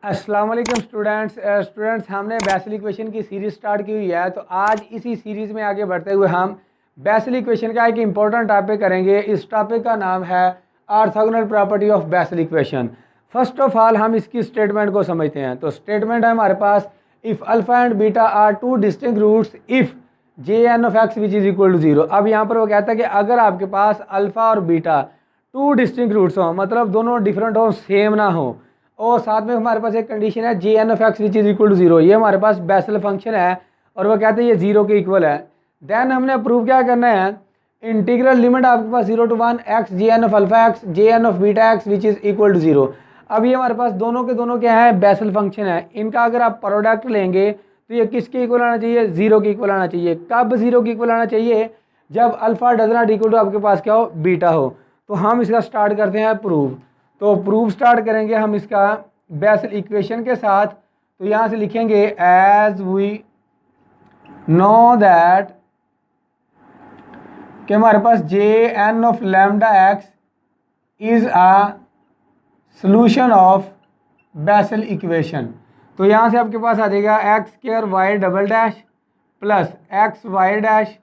अस्सलाम वालेकुम स्टूडेंट्स हमने बेसल इक्वेशन की सीरीज़ स्टार्ट की हुई है। तो आज इसी सीरीज़ में आगे बढ़ते हुए हम बेसल इक्वेशन का एक इम्पॉर्टेंट टॉपिक करेंगे। इस टॉपिक का नाम है orthogonal property of Bessel equation. First of all हम इसकी स्टेटमेंट को समझते हैं। तो स्टेटमेंट है हमारे पास, if alpha and beta are two distinct roots if J N of x which is equal to zero. अब यहाँ पर वो कहता है कि अगर आपके पास अल्फ़ा और बीटा टू डिस्टिंक्ट रूट्स हों, मतलब दोनों डिफरेंट हो, सेम ना हो, और साथ में हमारे पास एक कंडीशन है जे N of x which is equal to zero. ये हमारे पास बेसल फंक्शन है और वो कहते हैं ये ज़ीरो के इक्वल है। देन हमने प्रूव क्या करना है, इंटीग्रल लिमिट आपके पास 0 to 1 x j N of alpha x j N of beta x which is equal to zero. अब ये हमारे पास दोनों के दोनों क्या है, बेसल फंक्शन है। इनका अगर आप प्रोडक्ट लेंगे तो ये किसके इक्वल आना चाहिए, ज़ीरो के इक्वल आना चाहिए। कब ज़ीरो के इक्वल आना चाहिए, जब alpha does not equal to आपके पास क्या हो, बीटा हो। तो हम इसका स्टार्ट करते हैं प्रूव। तो प्रूव स्टार्ट करेंगे हम इसका बेसल इक्वेशन के साथ। तो यहाँ से लिखेंगे एज वी नो दैट कि हमारे पास J N of lambda x is a solution of Bessel equation. तो यहाँ से आपके पास आ जाएगा x square y double dash plus x y dash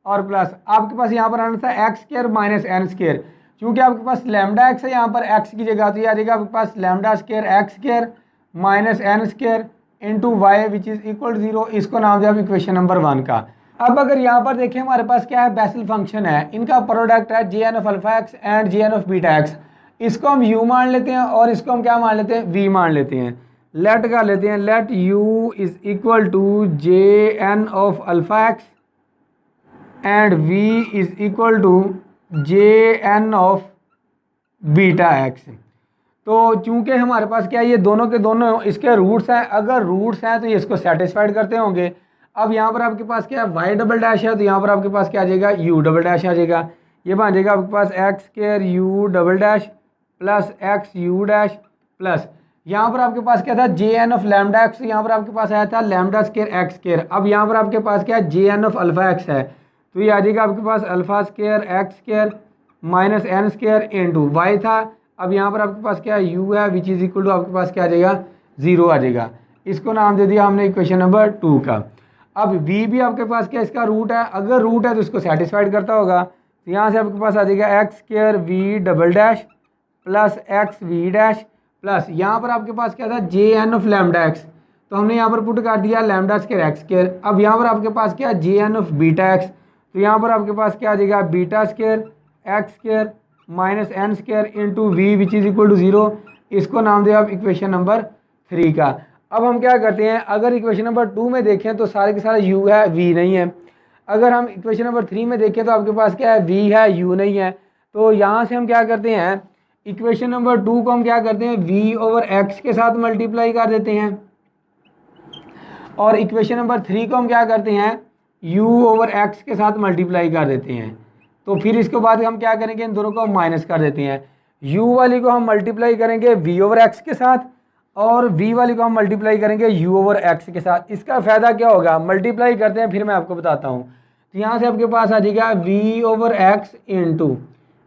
और प्लस आपके पास यहाँ पर आना था x square minus n square. क्योंकि आपके पास लैम्डा एक्स है यहाँ पर एक्स की जगह, तो ये आ जाएगा आपके पास lambda square x square minus n square into y which is equal to zero. इसको नाम दिया इक्वेशन नंबर 1 का। अब अगर यहाँ पर देखें हमारे पास क्या है, बेसल फंक्शन है, इनका प्रोडक्ट है जे N of alpha x and j N of beta x. इसको हम यू मान लेते हैं और इसको हम क्या मान लेते हैं, वी मान लेते हैं। लेट का लेते हैं, let u is equal to J N of alpha x and v is equal to J N of beta x. तो चूंकि हमारे पास क्या है, ये दोनों के दोनों इसके रूट्स हैं, अगर रूट्स हैं तो ये इसको सेटिस्फाइड करते होंगे। अब यहाँ पर आपके पास क्या है, वाई डबल डैश है, तो यहाँ पर आपके पास क्या आ जाएगा, यू डबल डैश आ जाएगा। ये बन जाएगा आपके पास x square u double dash plus x u dash plus यहाँ पर आपके पास क्या था, जे एन ऑफ लैम्डा एक्स, यहाँ पर आपके पास आया था लैम्डा स्क्वायर एक्स स्क्वायर। अब यहाँ पर आपके पास क्या है, जे एन ऑफ अल्फा एक्स है, तो ये आ जाएगा आपके पास alpha square x square minus n square into y था। अब यहाँ पर आपके पास क्या है, यू है विच इज़ इक्वल टू आपके पास क्या आ जाएगा, ज़ीरो आ जाएगा। इसको नाम दे दिया हमने इक्वेशन नंबर 2 का। अब v भी आपके पास क्या, इसका रूट है, अगर रूट है तो इसको सेटिस्फाइड करता होगा। तो यहाँ से आपके पास आ जाएगा x square v double dash plus x v dash plus यहाँ पर आपके पास क्या था, जे एन ऑफ लैम्डा एक्स, तो हमने यहाँ पर पुट कर दिया लैम्डा स्क्वायर एक्स स्क्वायर। अब यहाँ पर आपके पास क्या, जे एन ऑफ बीटा एक्स, तो यहाँ पर आपके पास क्या आ जाएगा, beta square x square minus n square into v which is equal to zero. इसको नाम दिया आप इक्वेशन नंबर 3 का। अब हम क्या करते हैं, अगर इक्वेशन नंबर 2 में देखें तो सारे के सारे u है, v नहीं है। अगर हम इक्वेशन नंबर 3 में देखें तो आपके पास क्या है, v है, u नहीं है। तो यहाँ से हम क्या करते हैं, इक्वेशन नंबर 2 को हम क्या करते हैं, v ओवर x के साथ मल्टीप्लाई कर देते हैं और इक्वेशन नंबर 3 को हम क्या करते हैं, u ओवर x के साथ मल्टीप्लाई कर देते हैं। तो फिर इसके बाद हम क्या करेंगे, इन दोनों को हम माइनस कर देते हैं। u वाली को हम मल्टीप्लाई करेंगे v ओवर x के साथ और v वाली को हम मल्टीप्लाई करेंगे u ओवर x के साथ। इसका फ़ायदा क्या होगा, मल्टीप्लाई करते हैं फिर मैं आपको बताता हूँ। तो यहाँ से आपके पास आ जाएगा v ओवर x इंटू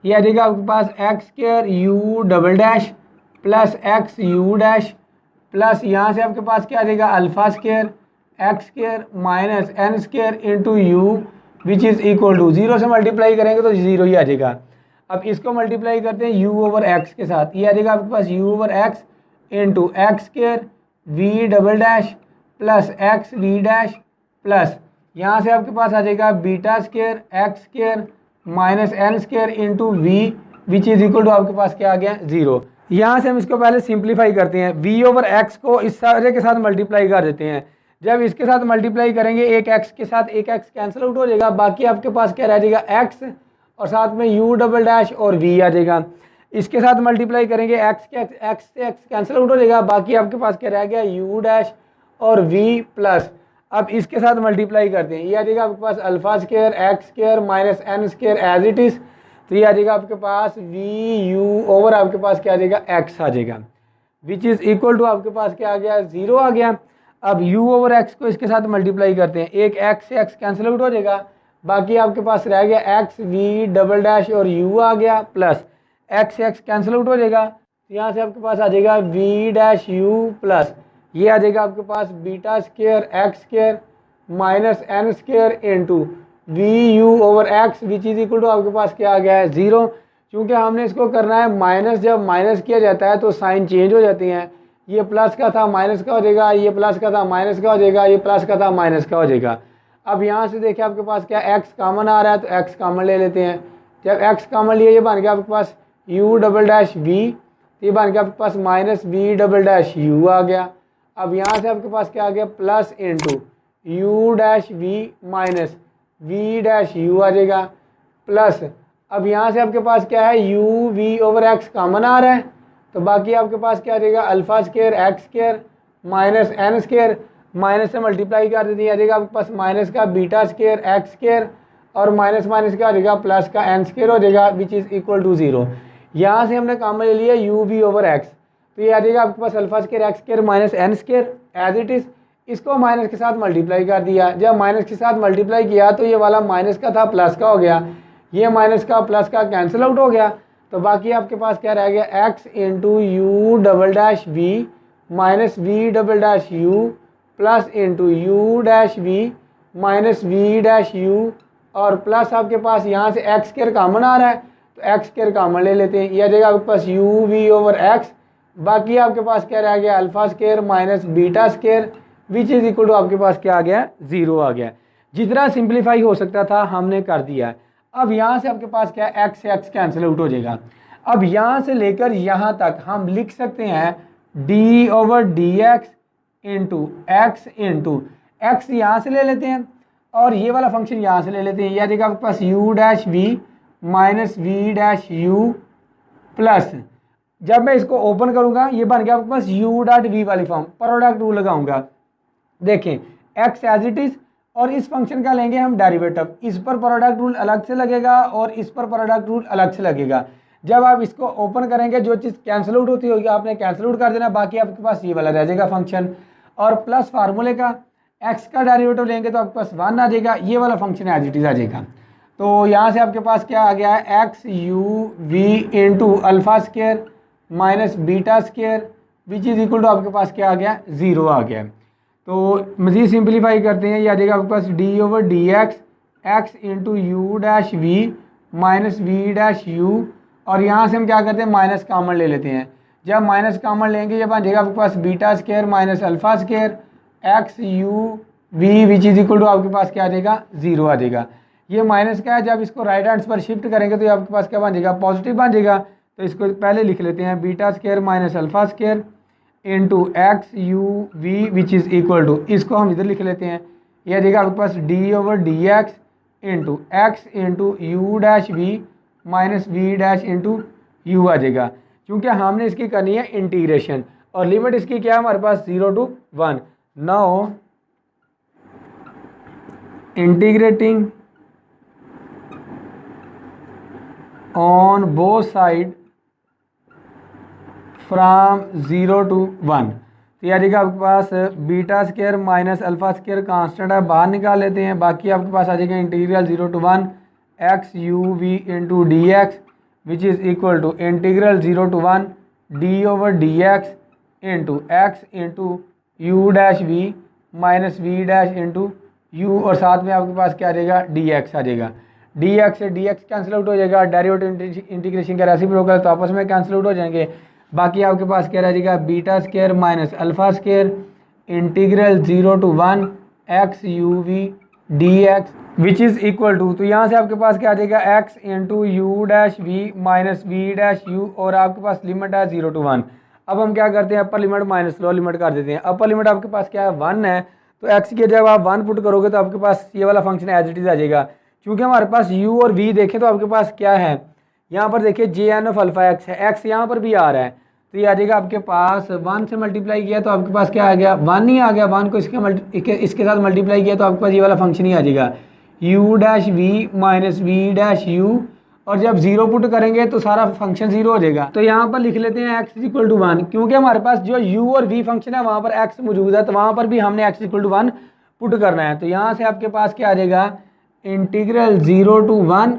ये आ जाएगा आपके पास x square u double dash plus x u dash plus यहाँ से आपके पास क्या आ जाएगा, alpha square x square minus n square into u which is equal to zero से मल्टीप्लाई करेंगे तो ज़ीरो ही आ जाएगा। अब इसको मल्टीप्लाई करते हैं u ओवर x के साथ, ये आ जाएगा आपके पास u over x into x square v double dash plus x v dash plus यहाँ से आपके पास आ जाएगा beta square x square minus n square into v which is equal to आपके पास क्या आ गया, ज़ीरो। यहाँ से हम इसको पहले सिंप्लीफाई करते हैं, v ओवर x को इस सारे के साथ मल्टीप्लाई कर देते हैं। जब इसके साथ मल्टीप्लाई करेंगे एक x के साथ एक x कैंसिल आउट हो जाएगा, बाकी आपके पास क्या रह जाएगा, x और साथ में u डबल डैश और v आ जाएगा। इसके साथ मल्टीप्लाई करेंगे x से x कैंसिल आउट हो जाएगा, बाकी आपके पास क्या रह गया, u डैश और v प्लस अब इसके साथ मल्टीप्लाई करते हैं, ये आ जाएगा आपके पास alpha square x square minus n square as it is. तो ये आ जाएगा आपके पास वी यू ओवर आपके पास क्या आ जाएगा, एक्स आ जाएगा विच इज़ इक्वल टू आपके पास क्या आ गया, ज़ीरो आ गया। अब u ओवर x को इसके साथ मल्टीप्लाई करते हैं, एक x से x कैंसिल आउट हो जाएगा, बाकी आपके पास रह गया एक्स वी डबल डैश और u आ गया प्लस x से x कैंसिल आउट हो जाएगा। तो यहाँ से आपके पास आ जाएगा वी डैश यू प्लस ये आ जाएगा आपके पास beta square x square minus n square into v u over x which is equal to आपके पास क्या आ गया है 0। क्योंकि हमने इसको करना है माइनस, जब माइनस किया जाता है तो साइन चेंज हो जाते हैं। ये प्लस का था माइनस का हो जाएगा, ये प्लस का था माइनस का हो जाएगा, ये प्लस का था माइनस का हो जाएगा। अब यहाँ से देखिए आपके पास क्या एक्स कॉमन आ रहा है, तो एक्स कॉमन ले लेते हैं। जब एक्स कॉमन लिया ये बन गया आपके पास यू डबल डैश वी, ये बन गया आपके पास minus v double dash u आ गया। अब यहाँ से आपके पास क्या आ गया plus into u dash v minus v dash u आ जाएगा प्लस। अब यहाँ से आपके पास क्या है u v over x common आ रहा है, तो बाकी आपके पास क्या आ जाएगा alpha square x square minus n square, minus से मल्टीप्लाई कर देते हैं आ जाएगा आपके पास माइनस का बीटा स्क्वायर एक्स स्क्वायर और माइनस माइनस क्या हो जाएगा प्लस का एन स्क्वायर हो जाएगा विच इज़ इक्वल टू 0। यहाँ से हमने कॉमन ले लिया यू वी ओवर एक्स, तो ये आ जाएगा आपके पास alpha square x square minus n square as it is. इसको माइनस के साथ मल्टीप्लाई कर दिया, जब माइनस के साथ मल्टीप्लाई किया तो ये वाला माइनस का था प्लस का हो गया, ये माइनस का प्लस का कैंसिल आउट हो गया। तो बाकी आपके पास क्या रह गया x into u double dash v minus v double dash u plus into u dash v minus v dash u और प्लस आपके पास यहाँ से एक्स स्क्वायर कॉमन आ रहा है, तो एक्स स्क्वायर कॉमन ले लेते हैं। यह आ जाएगा आपके पास यू वी ओवर एक्स, बाकी आपके पास क्या रह गया alpha square minus beta square which is equal to आपके पास क्या आ गया 0 आ गया। जितना सिंप्लीफाई हो सकता था हमने कर दिया। अब यहाँ से आपके पास क्या है एक्स से एक्स कैंसिल आउट हो जाएगा। अब यहाँ से लेकर यहाँ तक हम लिख सकते हैं D over d x into x यहाँ से ले लेते हैं और ये वाला फंक्शन यहाँ से ले लेते हैं। यह आ जाएगा आपके पास u dash v minus v dash u plus, जब मैं इसको ओपन करूँगा ये बन गया आपके पास यू डॉट वी वाली फॉर्म, प्रोडक्ट रूल लगाऊंगा। देखें एक्स एज इट इज़ और इस फंक्शन का लेंगे हम डेरिवेटिव, इस पर प्रोडक्ट रूल अलग से लगेगा और इस पर प्रोडक्ट रूल अलग से लगेगा। जब आप इसको ओपन करेंगे जो चीज़ कैंसिल आउट होती होगी आपने कैंसिल आउट कर देना, बाकी आपके पास ये वाला रह जाएगा फंक्शन। और प्लस फार्मूले का एक्स का डेरिवेटिव लेंगे तो आपके पास 1 आ जाएगा, ये वाला फंक्शन एज इट इज़ आ जाएगा। तो यहाँ से आपके पास क्या आ गया है x u v into alpha square minus beta square which is equal to आपके पास क्या आ गया 0 आ गया। तो मज़ीद सिंप्लीफाई करते हैं, यह आ जाएगा आपके पास d over d x into u dash v minus v dash u और यहाँ से हम क्या करते हैं माइनस कॉमन ले लेते हैं। जब माइनस कॉमन लेंगे जब आ जाएगा आपके पास beta square minus alpha square x u v which is equal to आपके पास क्या आ जाएगा 0 आ जाएगा। ये माइनस का है, जब इसको राइट हैंड पर शिफ्ट करेंगे तो ये आपके पास क्या बन जाएगा पॉजिटिव बन जाएगा। तो इसको पहले लिख लेते हैं beta square minus alpha square into x u v which is equal to, इसको हम इधर लिख लेते हैं। यह आ जाएगा आपके पास d over d x into u dash v minus v dash into u आ जाएगा। क्योंकि हमने इसकी करनी है इंटीग्रेशन और लिमिट इसकी क्या है हमारे पास 0 to 1। Now integrating on both side from 0 to 1, तो यह आ जाएगा आपके पास beta square minus alpha square constant है बाहर निकाल लेते हैं, बाकी आपके पास आ जाएगा integral 0 to 1 x u v into d x which is equal to integral 0 to 1 d over d x into u dash v minus v dash into u और साथ में आपके पास क्या आ जाएगा डी एक्स आ जाएगा। डी एक्स से डी एक्स कैंसिल आउट हो जाएगा, डेरिवेटिव इंटीग्रेशन का रेसिप्रोकल तो आपस में कैंसिल आउट हो जाएंगे। बाकी आपके पास क्या रह जाएगा beta square minus alpha square integral 0 to 1 x u v d x which is equal to, तो यहाँ से आपके पास क्या आ जाएगा x into u dash v minus v dash u और आपके पास लिमिट है 0 to 1। अब हम क्या करते हैं upper limit minus lower limit कर देते हैं। अपर लिमिट आपके पास क्या है 1 है, तो एक्स की जब आप 1 पुट करोगे तो आपके पास ये वाला फंक्शन एज इट इज़ आ जाएगा। क्योंकि हमारे पास यू और वी देखें तो आपके पास क्या है यहाँ पर देखिए j N of alpha x है, एक्स यहाँ पर भी आ रहा है, तो ये आ जाएगा आपके पास 1 से मल्टीप्लाई किया तो आपके पास क्या आ गया 1 ही आ गया। 1 को इसके साथ मल्टीप्लाई किया तो आपके पास ये वाला फंक्शन ही आ जाएगा u dash v minus v dash u और जब 0 पुट करेंगे तो सारा फंक्शन 0 हो जाएगा। तो यहाँ पर लिख लेते हैं x इक्वल टू 1, क्योंकि हमारे पास जो u और v फंक्शन है वहाँ पर x मौजूद है, तो वहाँ पर भी हमने x इक्वल टू 1 पुट करना है। तो यहाँ से आपके पास क्या आ जाएगा integral 0 to 1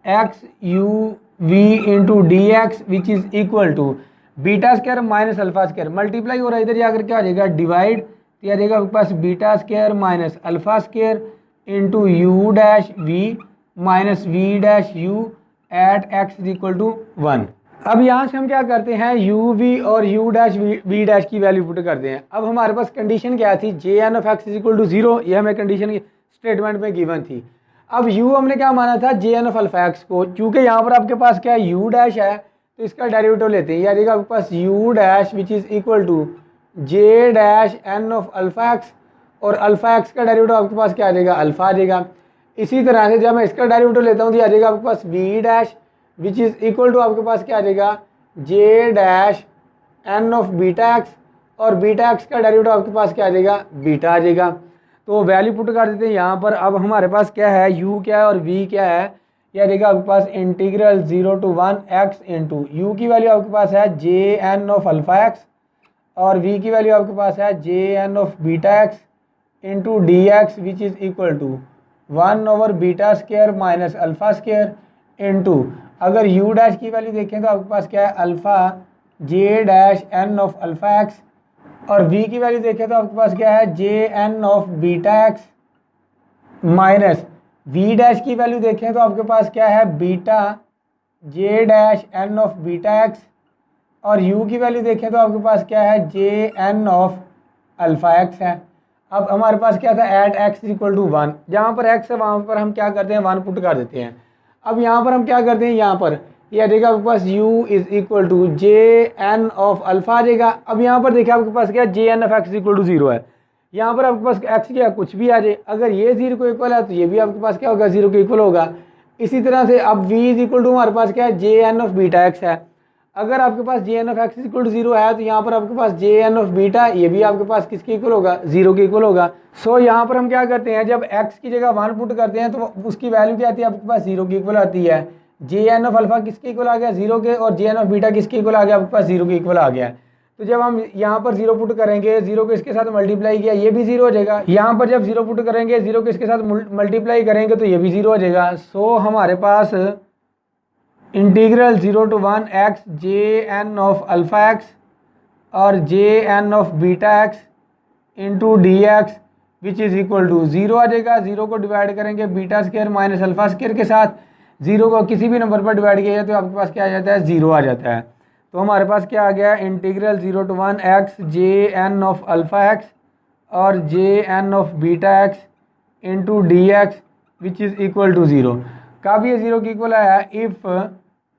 x u v into d x which is equal to, beta square minus alpha square multiply हो रहा है, इधर जाकर क्या आ जाएगा डिवाइड, तो आ जाएगा आपके पास beta square minus alpha square into u dash v minus v dash u at x is equal to 1। अब यहाँ से हम क्या करते हैं, यू वी और यू डैश वी डैश की वैल्यू पुट करते हैं। अब हमारे पास कंडीशन क्या थी, J N of x is equal to 0, ये हमें कंडीशन स्टेटमेंट में गिवन थी। अब u हमने क्या माना था, जे एन ऑफ अल्फा एक्स को, चूँकि यहाँ पर आपके पास क्या है u डैश है, तो इसका डेरिवेटिव लेते हैं, यानी कि आपके पास u dash which is equal to j dash n of alpha x, और अल्फा एक्स का डेरिवेटिव आपके पास क्या आ जाएगा, अल्फा आ जाएगा। इसी तरह से जब मैं इसका डेरिवेटिव लेता हूँ तो आ जाएगा आपके पास v dash which is equal to आपके पास क्या आ जाएगा, J dash n of beta x, और बीटा एक्स का डेरिवेटिव आपके पास क्या आ जाएगा, बीटा आ जाएगा। तो वैल्यू पुट कर देते हैं यहाँ पर। अब हमारे पास क्या है, u क्या है और v क्या है, यह रहेगा आपके पास integral 0 to 1 x into u की वैल्यू आपके पास है जे एन ऑफ अल्फा एक्स, और v की वैल्यू आपके पास है जे N of beta x into d x which is equal to 1 over beta square minus alpha square into, अगर u डैश की वैल्यू देखें तो आपके पास क्या है, alpha J dash n of alpha x, और v की वैल्यू देखें तो आपके पास क्या है, जे N of beta x minus v dash की वैल्यू देखें तो आपके पास क्या है, beta j dash n of beta x, और u की वैल्यू देखें तो आपके पास क्या है, जे एन ऑफ अल्फा एक्स है। अब हमारे पास क्या था, एट एक्स इक्वल टू 1, जहाँ पर x है वहाँ पर हम क्या करते हैं, 1 पुट कर देते हैं। अब यहाँ पर हम क्या करते हैं, यहाँ पर ये आ जाएगा आपके पास u is equal to J N of alpha आ जाएगा। अब यहाँ पर देखिए आपके पास क्या, जे N of x equal to 0 है, यहाँ पर आपके पास x क्या कुछ भी आ जाए, अगर ये 0 को इक्वल है तो ये भी आपके पास क्या होगा, 0 के इक्वल होगा। इसी तरह से अब v इज इक्वल टू हमारे पास क्या है, जे एन ऑफ बीटा एक्स है, अगर आपके पास J N of x equal to 0 है तो यहाँ पर आपके पास जे एन ऑफ बीटा, ये भी आपके पास किसके इक्वल होगा, 0 के इक्वल होगा। सो यहाँ पर हम क्या करते हैं, जब x की जगह 1 पुट करते हैं तो उसकी वैल्यू क्या आती है, आपके पास 0 की इक्वल आती है। जे एन ऑफ अल्फा किसके इक्वल आ गया, 0 के, और जे एन ऑफ बीटा किसके इक्वल आ गया, आपके पास 0 के इक्वल आ गया। तो जब हम यहाँ पर 0 पुट करेंगे, 0 को इसके साथ मल्टीप्लाई किया, ये भी 0 हो जाएगा। यहाँ पर जब 0 पुट करेंगे, 0 को इसके साथ मल्टीप्लाई करेंगे तो ये भी 0 हो जाएगा। सो हमारे पास integral 0 to 1 x J N of alpha x और J N of beta x into d x which is equal to 0 आ जाएगा। 0 को डिवाइड करेंगे beta square minus alpha square के साथ, 0 को किसी भी नंबर पर डिवाइड किया जाए तो आपके पास क्या आ जाता है, 0 आ जाता है। तो हमारे पास क्या आ गया, integral 0 to 1 x J N of alpha x और J N of beta x into d x which is equal to 0। कब ये 0 की इक्वल आया, if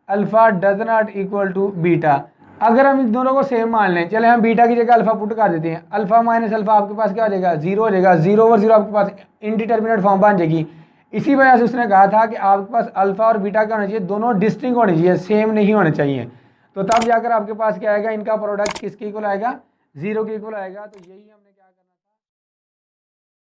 alpha does not equal to beta. अगर हम इन दोनों को सेम मान लें, चले हम बीटा की जगह अल्फ़ा पुट कर देते हैं, अल्फ़ा माइनस अल्फ़ा आपके पास क्या हो जाएगा, 0 हो जाएगा। 0 ओवर 0 आपके पास इनडिटर्मिनेट फॉर्म बन जाएगी। इसी वजह से उसने कहा था कि आपके पास अल्फ़ा और बीटा क्या होना चाहिए, दोनों डिस्टिंक्ट होने चाहिए, सेम नहीं होने चाहिए। तो तब जाकर आपके पास क्या आएगा, इनका प्रोडक्ट किसके इक्वल आएगा, 0 के इक्वल आएगा। तो यही हमने क्या